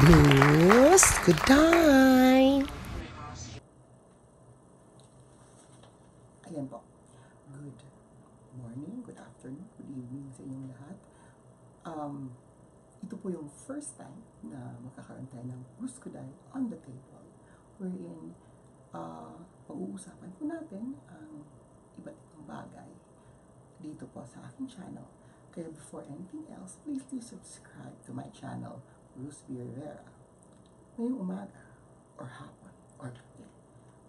Bruce, good time! Ayan po. Good morning, good afternoon, good evening sa inyong lahat. Ito po yung first time na magkakaroon tayo ng Guskoday on the table wherein pag-uusapan po natin ang iba't ibang bagay dito po sa aking channel. Kaya before anything else, please do subscribe to my channel, Bruce B. Rivera. Ngayong umaga, or hapon, or gabi,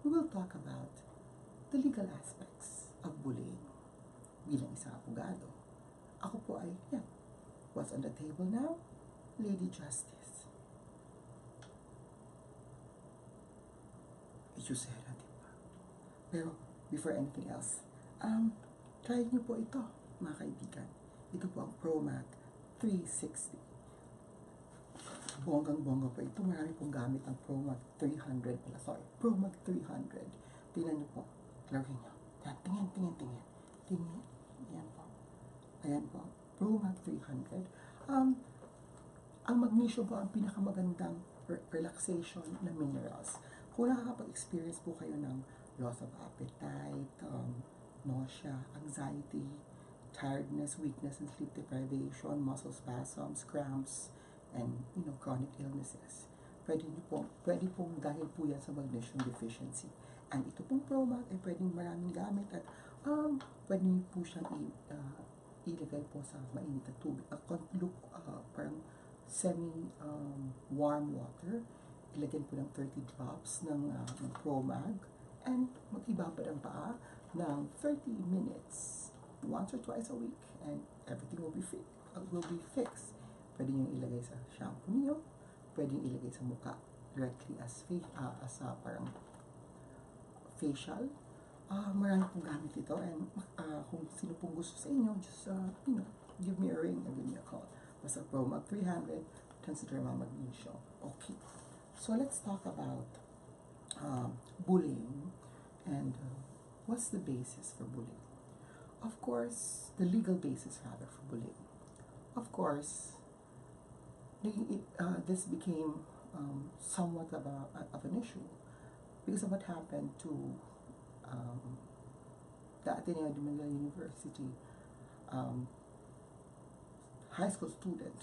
we will talk about the legal aspects of bullying. Bilang isang abogado, ako po ay, what's on the table now? Lady Justice. Isusera, diba? Pero, before anything else, try niyo po ito, mga kaibigan. Ito po ang ProMag 360. Bonggang-bongga po ito. Marami pong gamit ang ProMag 300 pala. Sorry, ProMag 300. Tingnan niyo po. Laruin niyo. Tingin. Tingin. Ayan po. Ayan po. ProMag 300. Ang magnesium po ang pinakamagandang relaxation na minerals. Kung nakakapag-experience po kayo ng loss of appetite, nausea, anxiety, tiredness, weakness, and sleep deprivation, muscle spasms, cramps, and chronic illnesses. Pwede pong dahil po yan sa magnesium deficiency. And ito pong ProMag ay pwedeng maraming gamit at pwede niyo po siyang ilagay po sa mainit na tubig. Parang semi-warm water. Ilagyan po ng 30 drops ng ProMag and mag-ibabad ang paa ng 30 minutes once or twice a week and everything will be fixed. Pwede nyo ilagay sa shampoo niyo, pwede nyo ilagay sa mukha directly as parang facial. Marami pong gamit ito and kung sino pong gusto sa inyo, just give me a ring and give me a call. Basta ProMag 300, Transdermal Magnesium. Okay, so let's talk about bullying and what's the basis for bullying. Of course, the legal basis rather for bullying. Of course, this became somewhat of an issue because of what happened to the Ateneo de Manila University high school student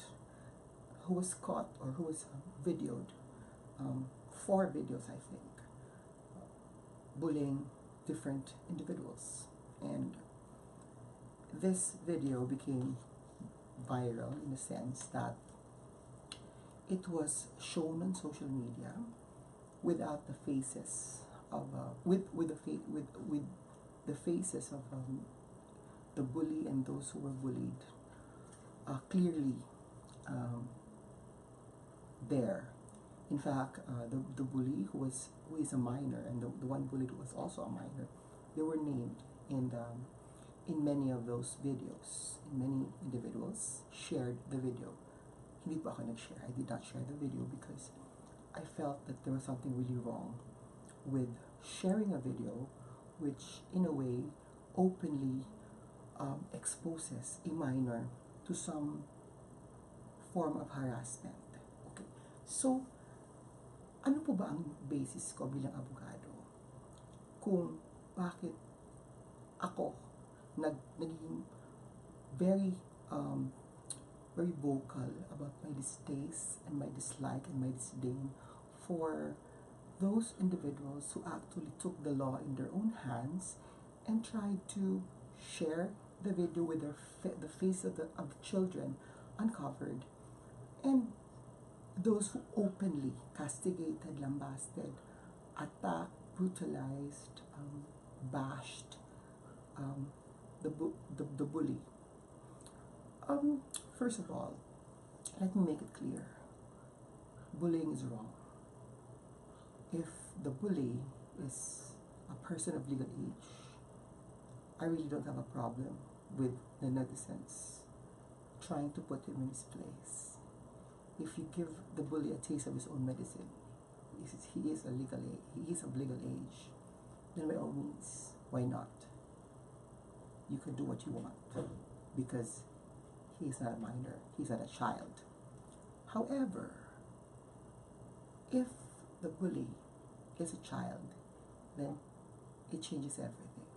who was caught or who was videoed, 4 videos I think, bullying different individuals. And this video became viral in the sense that it was shown on social media without the faces of with the faces of the bully and those who were bullied clearly there. In fact, the bully who is a minor and the one bullied who was also a minor, they were named in many of those videos. Many individuals shared the video. Hindi po ako nag-share. I did not share the video because I felt that there was something really wrong with sharing a video which in a way openly exposes a minor to some form of harassment. Okay. So, ano po ba ang basis ko bilang abogado kung bakit ako naging very vocal about my distaste and my dislike and my disdain for those individuals who actually took the law in their own hands and tried to share the video with the face of the children uncovered, and those who openly castigated, lambasted, attacked, brutalized, bashed the bully. First of all, let me make it clear. Bullying is wrong. If the bully is a person of legal age, I really don't have a problem with the netizens trying to put him in his place. If you give the bully a taste of his own medicine, he is of legal age, then by all means, why not? You can do what you want because he is not a minor, he's not a child. However, If the bully is a child, then it changes everything.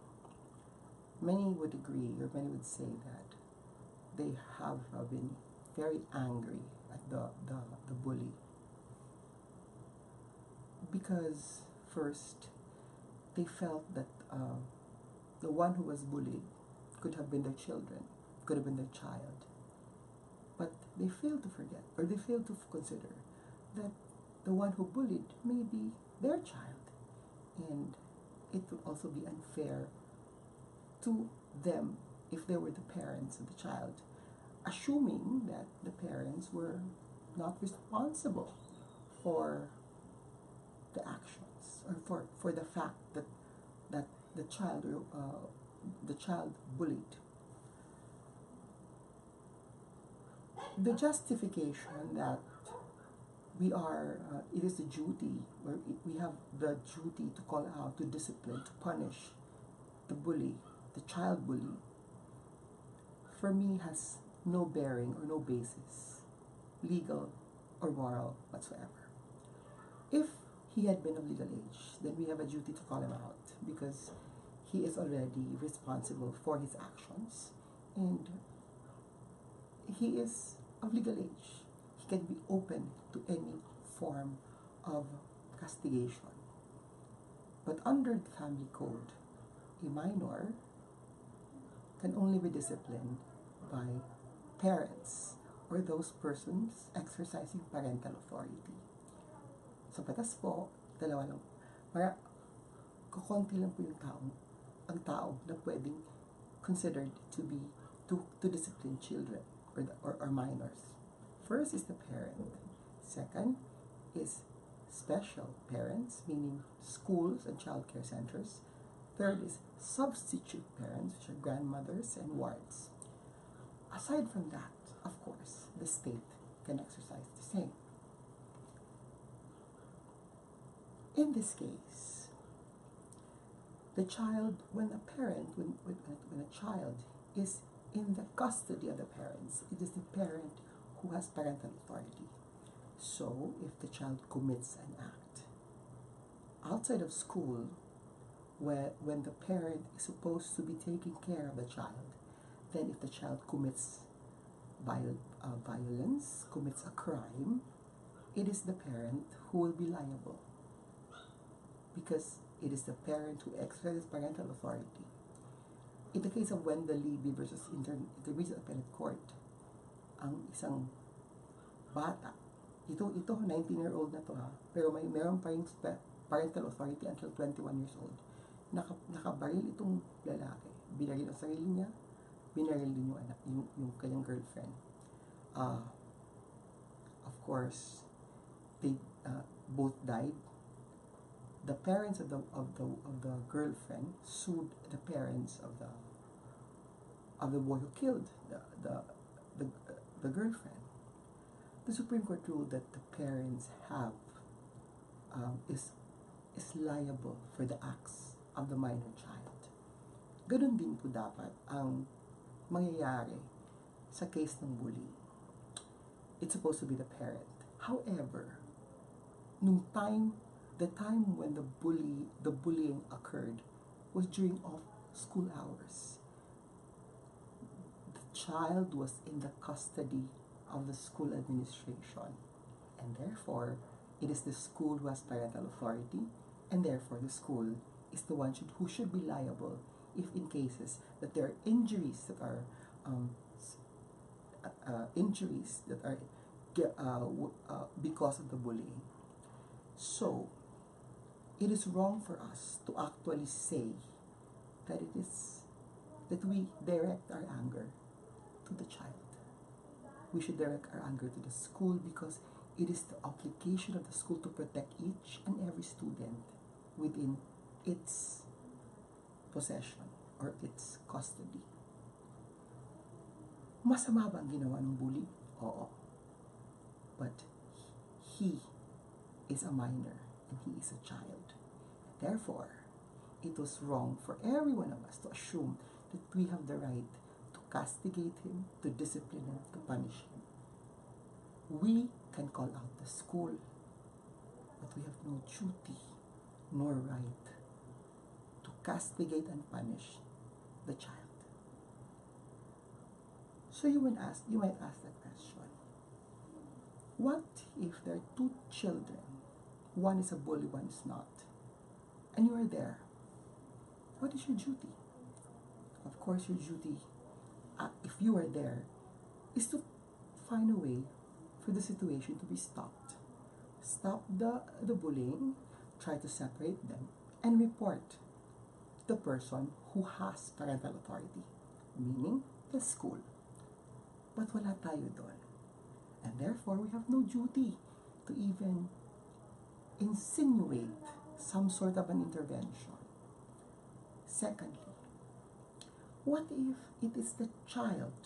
Many would agree, or many would say that they have been very angry at the bully because first they felt that the one who was bullied could have been their children, could have been their child. But they failed to forget, or they failed to consider that the one who bullied may be their child. And it would also be unfair to them if they were the parents of the child, assuming that the parents were not responsible for the actions, or for the fact that the child bullied. The justification that it is a duty, where we have the duty to call out, to discipline, to punish the bully, the child bully, for me has no bearing or no basis, legal or moral whatsoever. If he had been of legal age, then we have a duty to call him out because he is already responsible for his actions and he is of legal age. He can be open to any form of castigation. But under the family code, a minor can only be disciplined by parents or those persons exercising parental authority. Sa batas po, dalawa lang. Kukunti lang po ang tao na pwedeng considered to discipline children or minors. First is the parent. Second is special parents, meaning schools and child care centers. Third is substitute parents, which are grandmothers and wards. Aside from that, of course, the state can exercise the same. In this case, the child, when a child is in the custody of the parents, it is the parent who has parental authority. So, if the child commits an act outside of school, when the parent is supposed to be taking care of the child, then if the child commits violence, commits a crime, it is the parent who will be liable because it is the parent who exercises parental authority. In the case of Wendell Levy versus Intermediate Appellate Court, ang isang bata, ito 19-year-old na to ha, pero meron pa yung parental authority until 21 years old. Nakabaril itong lalaki, binaril ang sarili niya, binaril din yung anak, yung kanyang girlfriend. Of course, they both died. The parents of the girlfriend sued the parents of the boy who killed the girlfriend. The Supreme Court ruled that the parents is liable for the acts of the minor child. Ganun din po dapat ang mangyayari sa case ng bullying. It's supposed to be the parent. However, the time when the bullying occurred was during off-school hours. The child was in the custody of the school administration, and therefore, it is the school who has parental authority, and therefore the school is the one who should be liable if in cases that there are injuries that are because of the bullying. So, it is wrong for us to actually say that we direct our anger to the child. We should direct our anger to the school because it is the obligation of the school to protect each and every student within its possession or its custody. Masama ba ang ginawa ng bully? Oo. But he is a minor and he is a child. Therefore, it was wrong for every one of us to assume that we have the right to castigate him, to discipline him, to punish him. We can call out the school but we have no duty nor right to castigate and punish the child. So you might ask the question, what if there are two children, one is a bully, one is not, and you are there? What is your duty? Of course, your duty, if you are there, is to find a way for the situation to be stopped. Stop the bullying, try to separate them, and report the person who has parental authority, meaning the school. But wala tayo doon. And therefore, we have no duty to even insinuate some sort of an intervention. Secondly, what if it is the child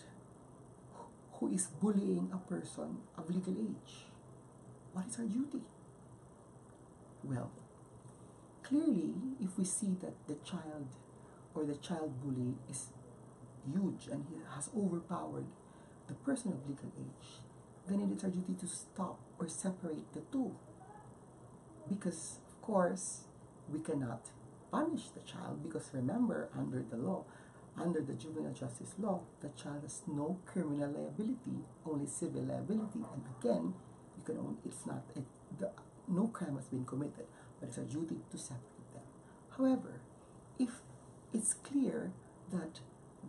who is bullying a person of legal age? What is our duty? Well, clearly, if we see that the child or the child bully is huge and he has overpowered the person of legal age, then it is our duty to stop or separate the two. Because, of course, we cannot punish the child because remember, under the law, under the juvenile justice law, the child has no criminal liability, only civil liability. And again, you can only, it's not, no crime has been committed, but it's our duty to separate them. However, if it's clear that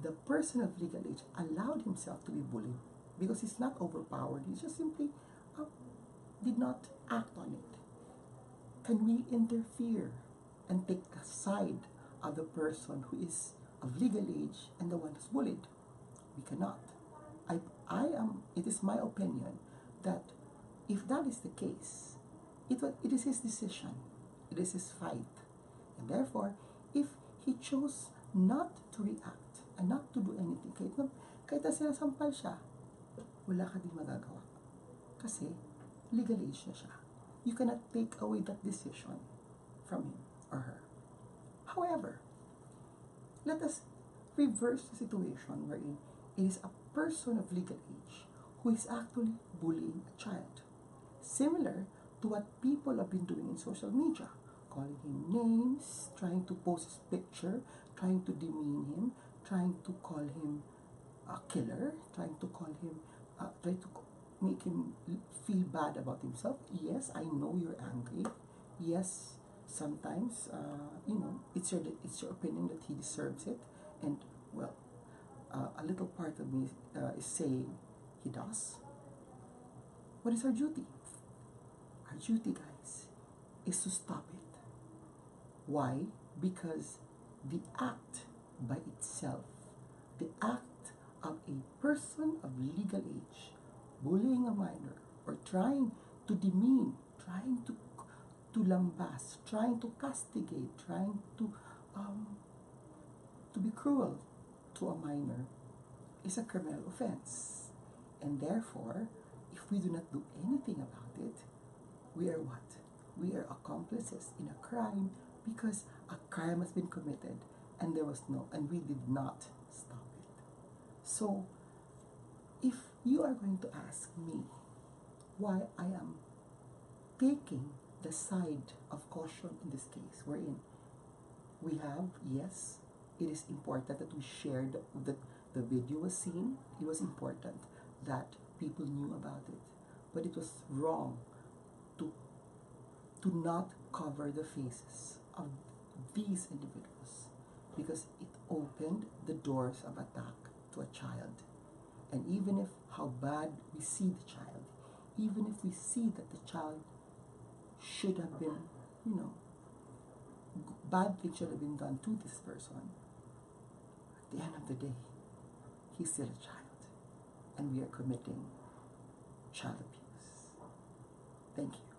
the person of legal age allowed himself to be bullied because he's not overpowered, he just simply did not act on it, can we interfere and take the side of the person who is of legal age and the one who's bullied? We cannot. It is my opinion that if that is the case, it is his decision, it is his fight, and therefore, if he chose not to react and not to do anything, kahit na sinasampal siya, wala ka din magagawa. Kasi legal age na siya. You cannot take away that decision from him or her. However, let us reverse the situation wherein it is a person of legal age who is actually bullying a child. Similar to what people have been doing in social media, calling him names, trying to post his picture, trying to demean him, trying to call him a killer, trying to make him feel bad about himself. Yes, I know you're angry. Yes, sometimes, it's your opinion that he deserves it. And, well, a little part of me is saying he does. What is our duty? Our duty, guys, is to stop it. Why? Because the act by itself, the act of a person of legal age bullying a minor or trying to demean, trying to lambast, trying to castigate, trying to be cruel to a minor is a criminal offense. And therefore, if we do not do anything about it, we are what? We are accomplices in a crime because a crime has been committed and we did not stop it. So, if you are going to ask me why I am taking the side of caution in this case, wherein we have, yes, it is important that we shared that the video was seen. It was important that people knew about it, but it was wrong to not cover the faces of these individuals because it opened the doors of attack to a child. And even if how bad we see the child, even if we see that the child should have been, bad things should have been done to this person, at the end of the day, he's still a child. And we are committing child abuse. Thank you.